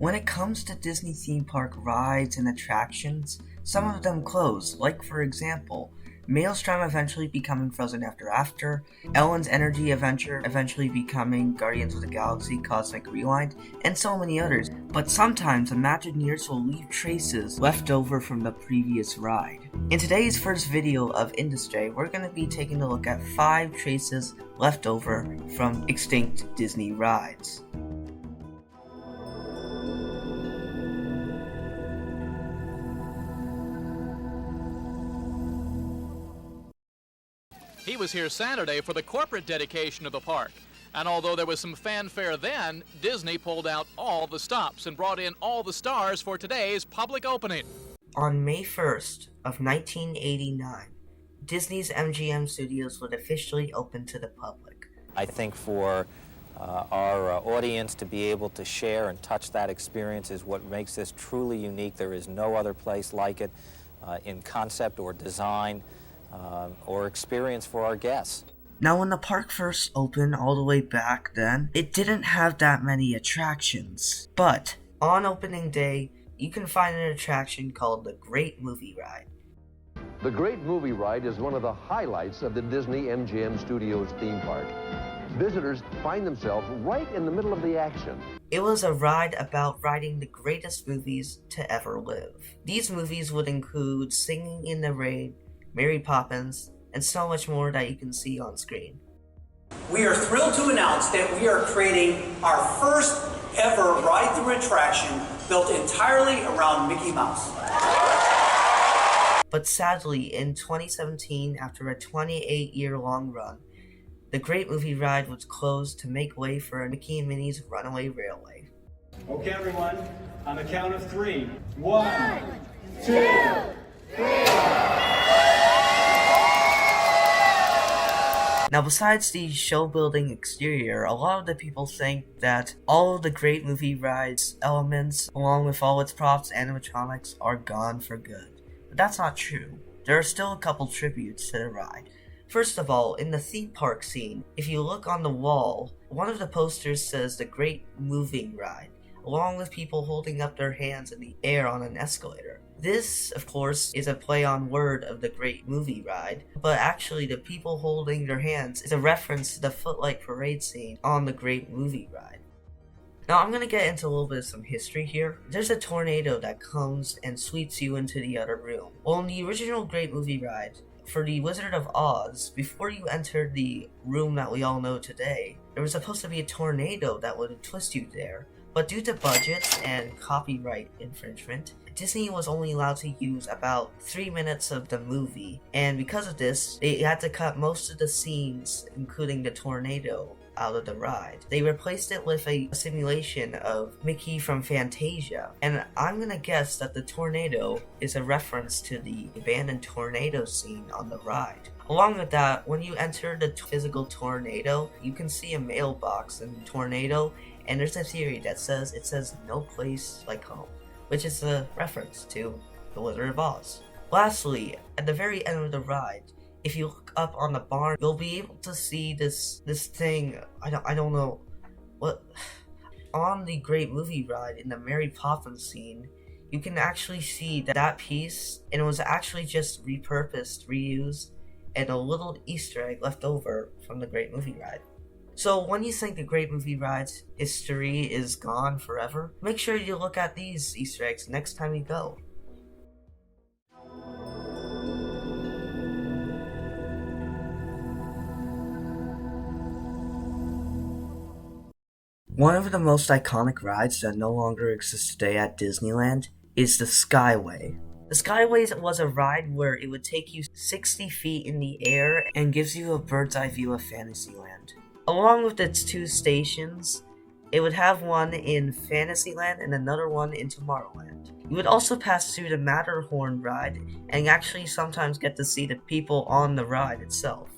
When it comes to Disney theme park rides and attractions, some of them close, like for example, Maelstrom eventually becoming Frozen After, Ellen's Energy Adventure eventually becoming Guardians of the Galaxy Cosmic Rewind, and so many others. But sometimes Imagineers will leave traces left over from the previous ride. In today's first video of Industrai, we're going to be taking a look at 5 traces left over from extinct Disney rides. He was here Saturday for the corporate dedication of the park. And although there was some fanfare then, Disney pulled out all the stops and brought in all the stars for today's public opening. On May 1st of 1989, Disney's MGM Studios would officially open to the public. I think for our audience to be able to share and touch that experience is what makes this truly unique. There is no other place like it in concept or design. Or experience for our guests. Now, when the park first opened all the way back then, it didn't have that many attractions. But on opening day, you can find an attraction called the Great Movie Ride. The Great Movie Ride is one of the highlights of the Disney MGM Studios theme park. Visitors find themselves right in the middle of the action. It was a ride about riding the greatest movies to ever live. These movies would include Singing in the Rain, Mary Poppins, and so much more that you can see on screen. We are thrilled to announce that we are creating our first ever ride-through attraction built entirely around Mickey Mouse. But sadly, in 2017, after a 28-year-long run, the Great Movie Ride was closed to make way for Mickey and Minnie's Runaway Railway. Okay, everyone, on the count of 3. 1, 2, 3. Now, besides the show-building exterior, a lot of the people think that all of the Great Movie Ride's elements, along with all its props and animatronics, are gone for good. But that's not true. There are still a couple tributes to the ride. First of all, in the theme park scene, if you look on the wall, one of the posters says the Great Moving Ride, along with people holding up their hands in the air on an escalator. This, of course, is a play on word of the Great Movie Ride, but actually the people holding their hands is a reference to the Footlight Parade scene on the Great Movie Ride. Now I'm going to get into a little bit of some history here. There's a tornado that comes and sweeps you into the other room. Well, in the original Great Movie Ride, for the Wizard of Oz, before you entered the room that we all know today, there was supposed to be a tornado that would twist you there. But due to budgets and copyright infringement, Disney was only allowed to use about 3 minutes of the movie, and because of this, they had to cut most of the scenes, including the tornado, out of the ride. They replaced it with a simulation of Mickey from Fantasia, and I'm gonna guess that the tornado is a reference to the abandoned tornado scene on the ride. Along with that, when you enter the physical tornado, you can see a mailbox in the tornado, and there's a theory that says it says no place like home, which is a reference to The Wizard of Oz. Lastly, at the very end of the ride, if you look up on the barn, you'll be able to see this thing, I don't know what, on the Great Movie Ride in the Mary Poppins scene, you can actually see that piece, and it was actually just repurposed, reused, and a little Easter egg left over from the Great Movie Ride. So when you think the Great Movie Ride's history is gone forever, make sure you look at these Easter eggs next time you go. One of the most iconic rides that no longer exists today at Disneyland is the Skyway. The Skyway was a ride where it would take you 60 feet in the air and gives you a bird's eye view of Fantasyland. Along with its 2 stations, it would have one in Fantasyland and another one in Tomorrowland. You would also pass through the Matterhorn ride and actually sometimes get to see the people on the ride itself.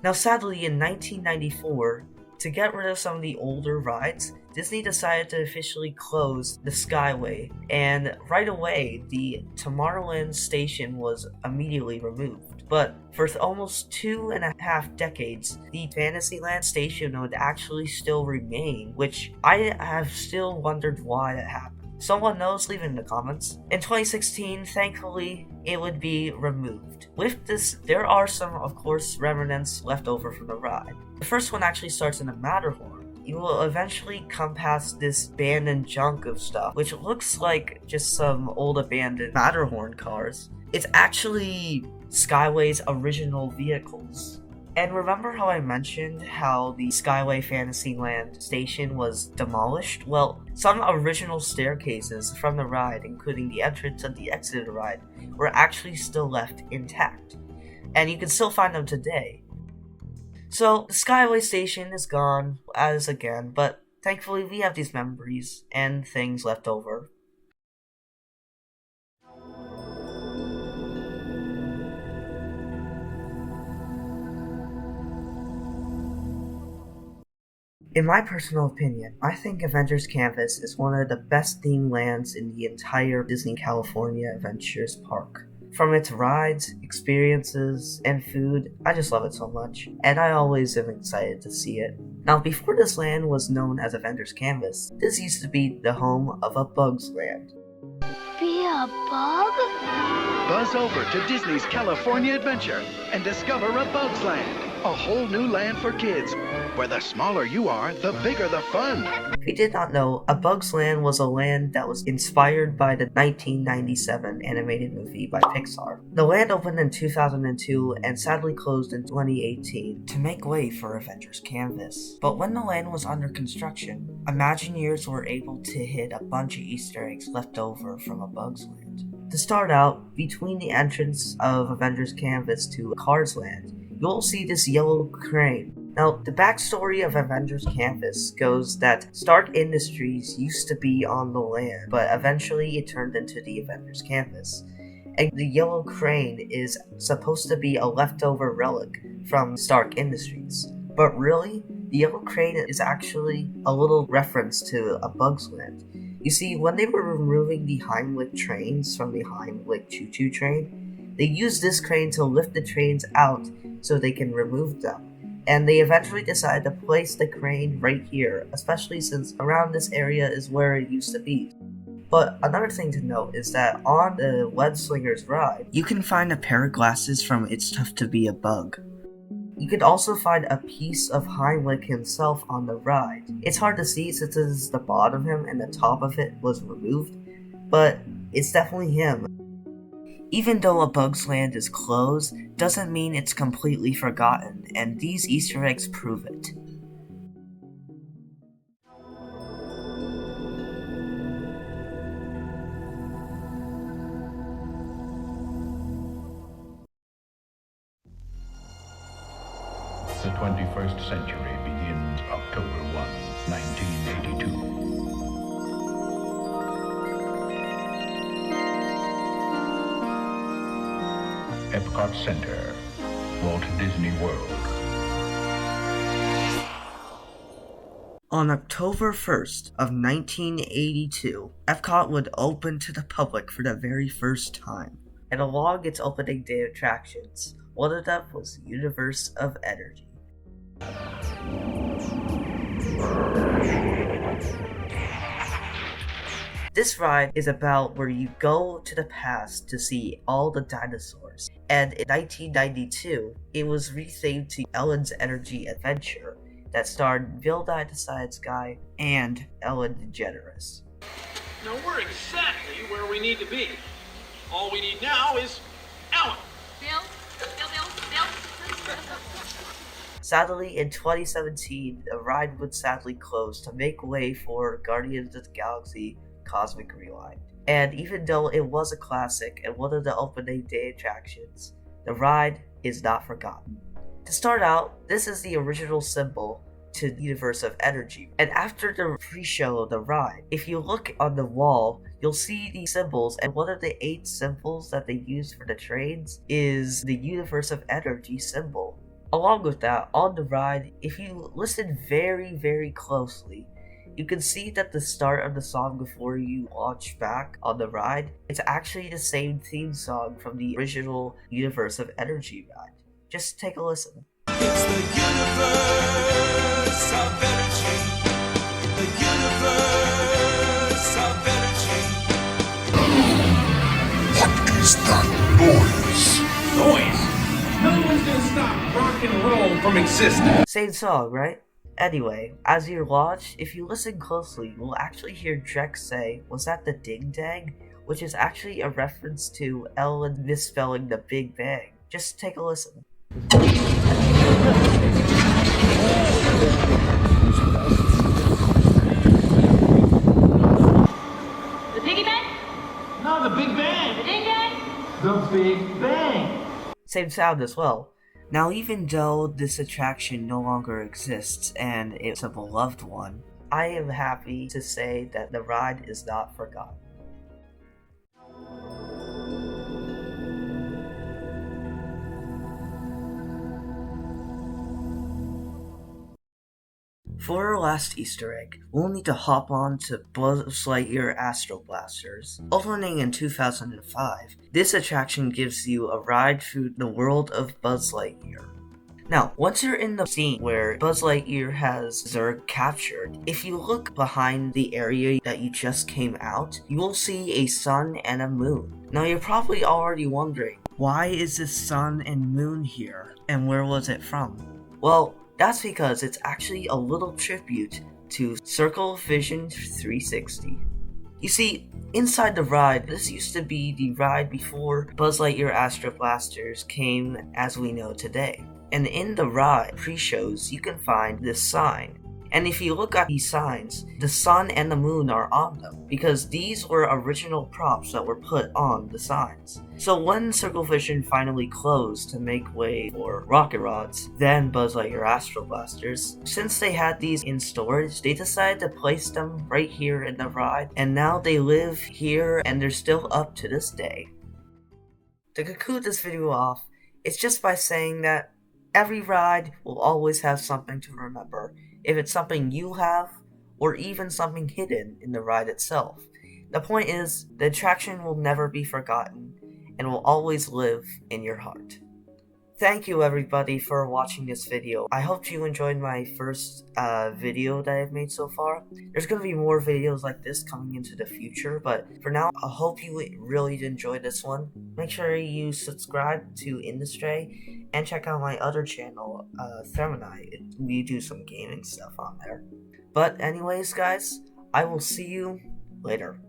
Now sadly, in 1994, to get rid of some of the older rides, Disney decided to officially close the Skyway, and right away, the Tomorrowland station was immediately removed. But for almost 2.5 decades, the Fantasyland station would actually still remain, which I have still wondered why that happened. Someone knows? Leave it in the comments. In 2016, thankfully, it would be removed. With this, there are some, of course, remnants left over from the ride. The first one actually starts in the Matterhorn. You will eventually come past this abandoned junk of stuff, which looks like just some old abandoned Matterhorn cars. It's actually Skyway's original vehicles. And remember how I mentioned how the Skyway Fantasyland station was demolished? Well, some original staircases from the ride, including the entrance and the exit of the ride, were actually still left intact. And you can still find them today. So, the Skyway station is gone, as again, but thankfully we have these memories and things left over. In my personal opinion, I think Avengers Campus is one of the best themed lands in the entire Disney California Adventures Park. From its rides, experiences, and food, I just love it so much, and I always am excited to see it. Now, before this land was known as Avengers Campus, this used to be the home of a Bugs Land. Be a bug? Buzz over to Disney's California Adventure and discover a Bugs Land, a whole new land for kids, where the smaller you are, the bigger the fun. If you did not know, A Bug's Land was a land that was inspired by the 1997 animated movie by Pixar. The land opened in 2002 and sadly closed in 2018 to make way for Avengers Campus. But when the land was under construction, Imagineers were able to hit a bunch of Easter eggs left over from A Bug's Land. To start out, between the entrance of Avengers Campus to Cars Land, you'll see this yellow crane. Now, the backstory of Avengers Campus goes that Stark Industries used to be on the land, but eventually it turned into the Avengers Campus. And the yellow crane is supposed to be a leftover relic from Stark Industries. But really, the yellow crane is actually a little reference to A Bug's Land. You see, when they were removing the Heimlich trains from the Heimlich choo-choo train, they used this crane to lift the trains out so they can remove them. And they eventually decided to place the crane right here, especially since around this area is where it used to be. But another thing to note is that on the Web Slingers ride, you can find a pair of glasses from It's Tough to Be a Bug. You could also find a piece of Heimlich himself on the ride. It's hard to see since this is the bottom of him and the top of it was removed, but it's definitely him. Even though A Bug's Land is closed, doesn't mean it's completely forgotten, and these Easter eggs prove it. The 21st century begins October 1, 1982. Epcot Center, Walt Disney World. On October 1st of 1982, Epcot would open to the public for the very first time. And along its opening day attractions, one of them was the Universe of Energy. This ride is about where you go to the past to see all the dinosaurs. And in 1992, it was rethemed to Ellen's Energy Adventure that starred Bill Nye the Science Guy and Ellen DeGeneres. Now we're exactly where we need to be. All we need now is Ellen. Bill. Sadly, in 2017, the ride would sadly close to make way for Guardians of the Galaxy Cosmic Rewind. And even though it was a classic and one of the opening day attractions, the ride is not forgotten. To start out, this is the original symbol to the Universe of Energy. And after the pre-show of the ride, if you look on the wall, you'll see the symbols, and one of the 8 symbols that they use for the trains is the Universe of Energy symbol. Along with that, on the ride, if you listen very, very closely, you can see that the start of the song before you launch back on the ride, it's actually the same theme song from the original Universe of Energy ride. Just take a listen. It's the universe of energy. The universe of energy. from existence. Same song, right? Anyway, as you watch, if you listen closely, you'll actually hear Drek say, "Was that the ding dang?" Which is actually a reference to Ellen misspelling the Big Bang. Just take a listen. The piggy bank? No, the Big Bang. The ding dang? The Big Bang. Same sound as well. Now, even though this attraction no longer exists and it's a beloved one, I am happy to say that the ride is not forgotten. For our last Easter egg, we'll need to hop on to Buzz Lightyear Astro Blasters. Opening in 2005, this attraction gives you a ride through the world of Buzz Lightyear. Now, once you're in the scene where Buzz Lightyear has Zurg captured, if you look behind the area that you just came out, you will see a sun and a moon. Now, you're probably already wondering, why is this sun and moon here, and where was it from? Well, that's because it's actually a little tribute to Circle Vision 360. You see, inside the ride, this used to be the ride before Buzz Lightyear Astro Blasters came as we know today. And in the ride pre-shows, you can find this sign. And if you look at these signs, the sun and the moon are on them, because these were original props that were put on the signs. So when Circle Vision finally closed to make way for Rocket Rods, then Buzz Lightyear Astro Blasters, since they had these in storage, they decided to place them right here in the ride, and now they live here and they're still up to this day. To conclude this video off, it's just by saying that every ride will always have something to remember, if it's something you have, or even something hidden in the ride itself. The point is, the attraction will never be forgotten, and will always live in your heart. Thank you everybody for watching this video. I hope you enjoyed my first video that I've made so far. There's going to be more videos like this coming into the future, but for now, I hope you really enjoyed this one. Make sure you subscribe to Industrai and check out my other channel, Thermonite. We do some gaming stuff on there. But anyways guys, I will see you later.